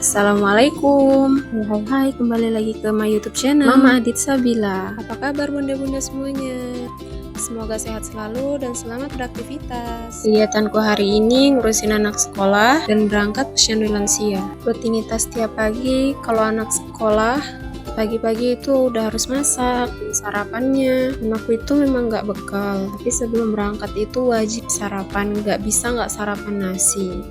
Assalamualaikum. Hai, kembali lagi ke my YouTube channel Mama Adit Sabila. Apa kabar bunda-bunda semuanya? Semoga sehat selalu dan selamat beraktivitas. Kegiatanku hari ini ngurusin anak sekolah dan berangkat posyandu lansia. Rutinitas tiap pagi kalau anak sekolah, pagi-pagi itu udah harus masak sarapannya. Anakku itu memang nggak bekal, tapi sebelum berangkat itu wajib sarapan, nggak bisa nggak sarapan nasi.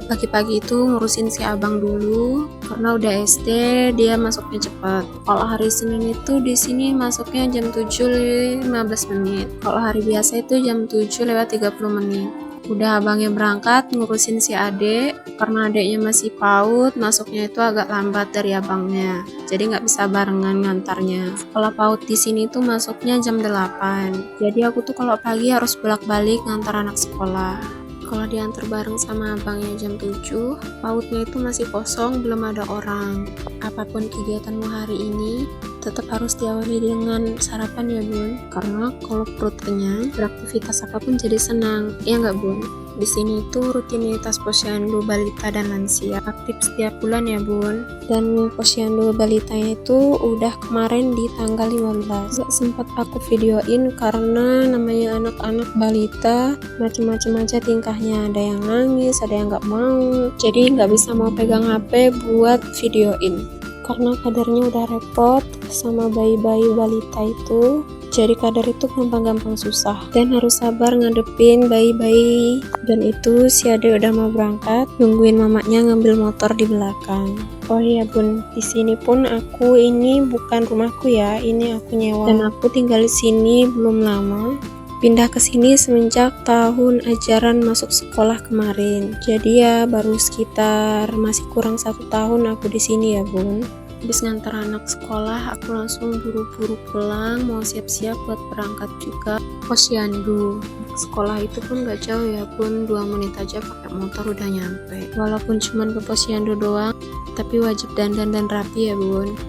Pagi-pagi itu ngurusin si abang dulu karena udah SD, dia masuknya cepat. Kalau hari Senin itu di sini masuknya jam 7.15 menit. Kalau hari biasa itu jam 7:30 menit. Udah abangnya berangkat ngurusin si adek, karena adeknya masih PAUD, masuknya itu agak lambat dari abangnya. Jadi nggak bisa barengan ngantarnya. Sekolah PAUD di sini tuh masuknya jam 8. Jadi aku tuh kalau pagi harus bolak-balik ngantar anak sekolah. Kalau diantar bareng sama abangnya jam 7, PAUDnya itu masih kosong, belum ada orang. Apapun kegiatanmu hari ini, tetap harus diawali dengan sarapan ya bun. Karena kalau perut kenyang, beraktivitas apapun jadi senang, ya nggak bun? Di sini itu rutinitas posyandu balita dan lansia aktif setiap bulan ya bun. Dan posyandu balitanya itu udah kemarin di tanggal 15. Gak sempat aku videoin karena namanya anak-anak balita macam-macam aja tingkahnya. Ada yang nangis, ada yang nggak mau. Jadi nggak bisa mau pegang HP buat videoin. Karena kadarnya udah repot sama bayi-bayi balita itu. Jadi kadar itu gampang-gampang susah dan harus sabar ngadepin bayi-bayi. Dan itu si ade udah mau berangkat, nungguin mamanya ngambil motor di belakang. Oh iya bun, di sini pun aku ini bukan rumahku ya, ini aku nyewa. Dan aku tinggal di sini belum lama. Pindah ke sini semenjak tahun ajaran masuk sekolah kemarin. Jadi ya baru sekitar masih kurang 1 tahun aku di sini ya bun. Habis ngantar anak sekolah, aku langsung buru-buru pulang, mau siap-siap buat berangkat juga posyandu. Sekolah itu pun gak jauh ya bun, 2 menit aja pakai motor udah nyampe. Walaupun cuman ke posyandu doang, tapi wajib dandan dan rapi ya bun.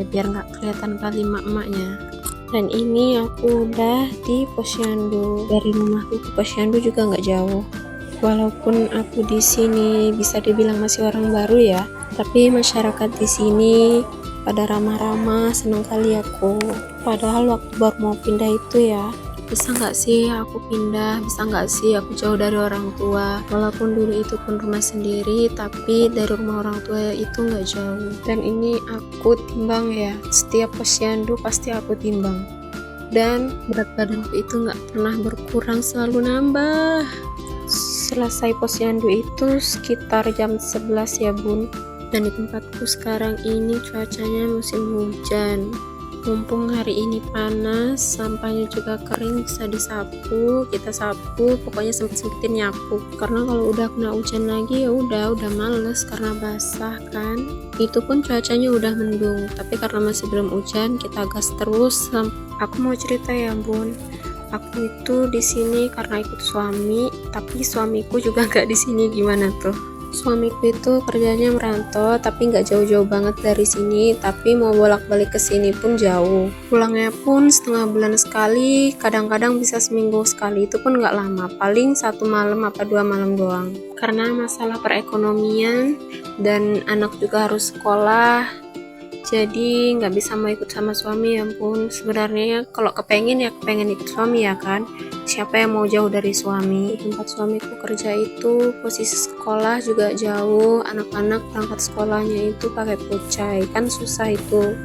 Biar gak kelihatan kali emak-emaknya. Dan ini aku udah di posyandu. Dari rumahku ke posyandu juga gak jauh. Walaupun aku di sini bisa dibilang masih orang baru ya, tapi masyarakat di sini pada ramah-ramah, seneng kali aku. Padahal waktu baru mau pindah itu ya, bisa nggak sih aku pindah, bisa nggak sih aku jauh dari orang tua. Walaupun dulu itu pun rumah sendiri, tapi dari rumah orang tua itu nggak jauh. Dan ini aku timbang ya, setiap posyandu pasti aku timbang. Dan berat badanku itu nggak pernah berkurang, selalu nambah. Selesai posyandu itu sekitar jam 11 ya bun. Dan di tempatku sekarang ini cuacanya musim hujan. Mumpung hari ini panas, sampahnya juga kering, bisa disapu, kita sapu, pokoknya sempet-sempetin nyapu. Karena kalau udah kena hujan lagi ya udah males karena basah kan. Itu pun cuacanya udah mendung, tapi karena masih belum hujan, kita gas terus. Aku mau cerita ya bun. Aku itu di sini karena ikut suami, tapi suamiku juga nggak di sini. Gimana tuh? Suamiku itu kerjanya merantau, tapi nggak jauh-jauh banget dari sini, tapi mau bolak-balik ke sini pun jauh. Pulangnya pun setengah bulan sekali, kadang-kadang bisa seminggu sekali, itu pun nggak lama, paling 1 malam apa 2 malam doang. Karena masalah perekonomian dan anak juga harus sekolah, jadi nggak bisa mau ikut sama suami ya pun. Sebenarnya kalau kepengen ikut suami ya kan, siapa yang mau jauh dari suami. Di tempat suamiku kerja itu posisi sekolah juga jauh, anak-anak berangkat sekolahnya itu pakai pocai, kan susah itu.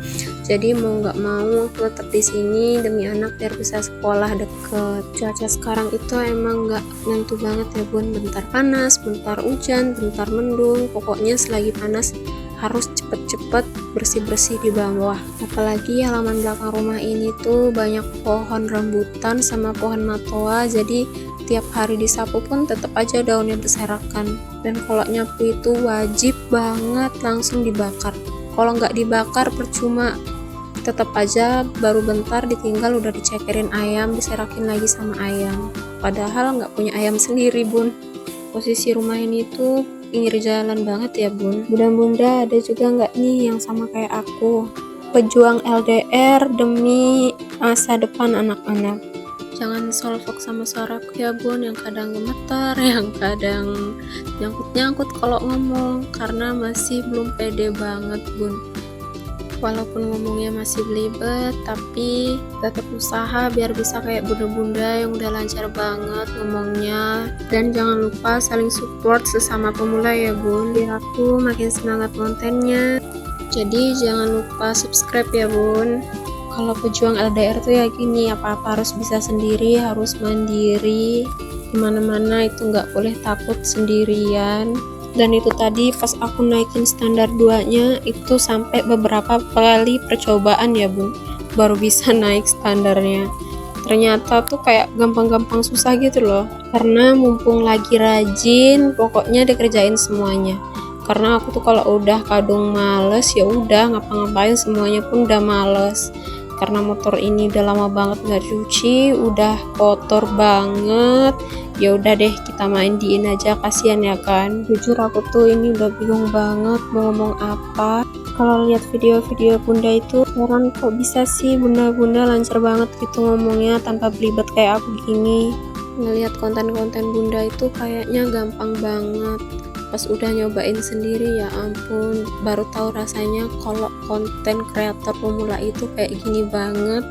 Jadi mau nggak mau aku tetap di sini demi anak biar bisa sekolah deket. Cuaca sekarang itu emang nggak nentu banget ya bun, bentar panas, bentar hujan, bentar mendung, pokoknya selagi panas harus cepet-cepet bersih-bersih di bawah. Apalagi halaman belakang rumah ini tuh banyak pohon rambutan sama pohon matoa, jadi tiap hari disapu pun tetap aja daunnya berserakan. Dan kalau nyapu itu wajib banget langsung dibakar. Kalau nggak dibakar percuma, tetap aja baru bentar ditinggal udah dicekerin ayam, diserakin lagi sama ayam. Padahal nggak punya ayam sendiri bun. Posisi rumah ini tuh pinggir jalan banget ya bun. Bunda-bunda ada juga nggak nih yang sama kayak aku, pejuang LDR demi masa depan anak-anak? Jangan solvok sama suaraku ya bun, yang kadang gemetar, yang kadang nyangkut-nyangkut kalau ngomong, karena masih belum pede banget bun. Walaupun ngomongnya masih belibet, tapi tetap usaha biar bisa kayak bunda-bunda yang udah lancar banget ngomongnya. Dan jangan lupa saling support sesama pemula ya bun, biar aku makin semangat kontennya. Jadi jangan lupa subscribe ya bun. Kalau pejuang LDR tuh ya gini, apa-apa harus bisa sendiri, harus mandiri, dimana-mana itu nggak boleh takut sendirian. Dan itu tadi pas aku naikin standar 2-nya itu sampai beberapa kali percobaan ya bun, baru bisa naik standarnya. Ternyata tuh kayak gampang-gampang susah gitu loh, karena mumpung lagi rajin pokoknya dikerjain semuanya. Karena aku tuh kalau udah kadung males ya udah ngapa-ngapain semuanya pun udah males. Karena motor ini udah lama banget nggak cuci, udah kotor banget. Ya udah deh kita mandiin aja, kasihan ya kan. Jujur aku tuh ini udah bingung banget mau ngomong apa. Kalau lihat video-video bunda itu heran kok bisa sih bunda-bunda lancar banget gitu ngomongnya tanpa belibet kayak aku gini. Ngelihat konten-konten bunda itu kayaknya gampang banget. Pas udah nyobain sendiri ya ampun, baru tahu rasanya kalau konten kreator pemula itu kayak gini banget.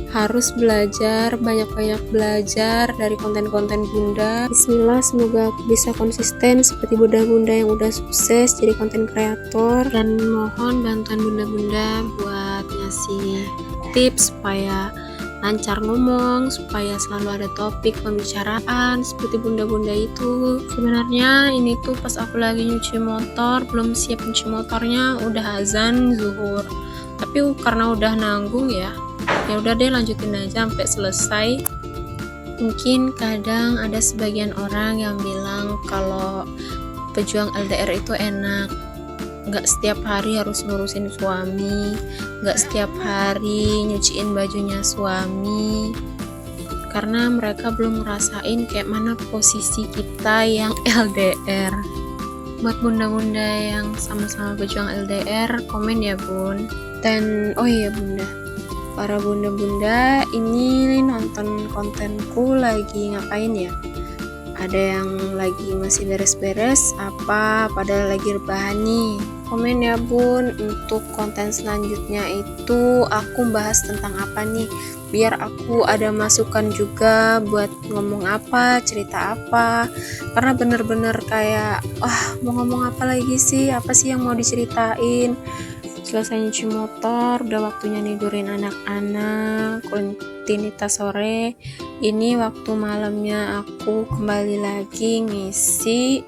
Harus belajar, banyak-banyak belajar dari konten-konten bunda. Bismillah, semoga aku bisa konsisten seperti bunda-bunda yang udah sukses jadi konten kreator. Dan mohon bantuan bunda-bunda buat ngasih tips supaya lancar ngomong, supaya selalu ada topik pembicaraan seperti bunda-bunda itu. Sebenarnya ini tuh pas aku lagi nyuci motor, belum siap nyuci motornya udah azan zuhur. Tapi karena udah nanggung ya udah deh lanjutin aja sampai selesai. Mungkin kadang ada sebagian orang yang bilang kalau pejuang LDR itu enak, nggak setiap hari harus ngurusin suami, nggak setiap hari nyuciin bajunya suami, karena mereka belum ngerasain kayak mana posisi kita yang LDR. Buat bunda-bunda yang sama-sama pejuang LDR, komen ya bun. Dan oh iya bunda, para bunda-bunda ini nonton kontenku lagi ngapain ya? Ada yang lagi masih beres-beres apa pada lagi rebahan nih? Komen ya bun, untuk konten selanjutnya itu aku bahas tentang apa nih, biar aku ada masukan juga buat ngomong apa, cerita apa. Karena bener-bener kayak mau ngomong apa lagi sih, apa sih yang mau diceritain. Selesai nyuci motor, udah waktunya nidurin anak-anak, rutinitas sore. Ini waktu malamnya aku kembali lagi ngisi,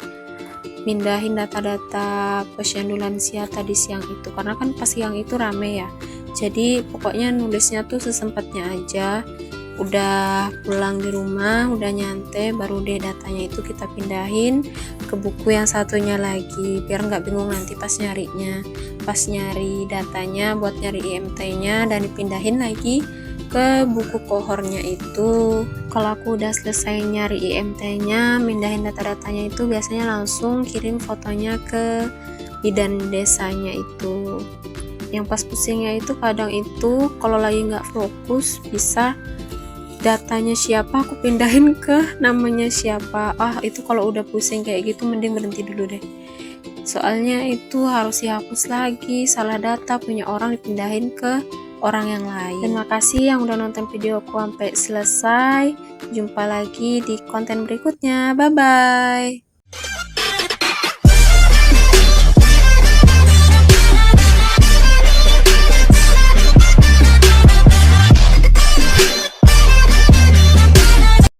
mindahin data-data posyandu lansia tadi siang itu, karena kan pas siang itu rame ya, jadi pokoknya nulisnya tuh sesempatnya aja. Udah pulang di rumah, udah nyantai, baru deh datanya itu kita pindahin ke buku yang satunya lagi, biar nggak bingung nanti pas nyarinya, pas nyari datanya buat nyari IMT-nya, dan dipindahin lagi ke buku kohornya itu. Kalau aku udah selesai nyari IMT-nya, mindahin data-datanya itu, biasanya langsung kirim fotonya ke bidan desanya itu. Yang pas pusingnya itu kadang itu kalau lagi nggak fokus, bisa datanya siapa aku pindahin ke namanya siapa. Itu kalau udah pusing kayak gitu mending berhenti dulu deh, soalnya itu harus dihapus lagi, salah data punya orang dipindahin ke orang yang lain. Terima kasih yang udah nonton videoku sampai selesai. Jumpa lagi di konten berikutnya. Bye bye.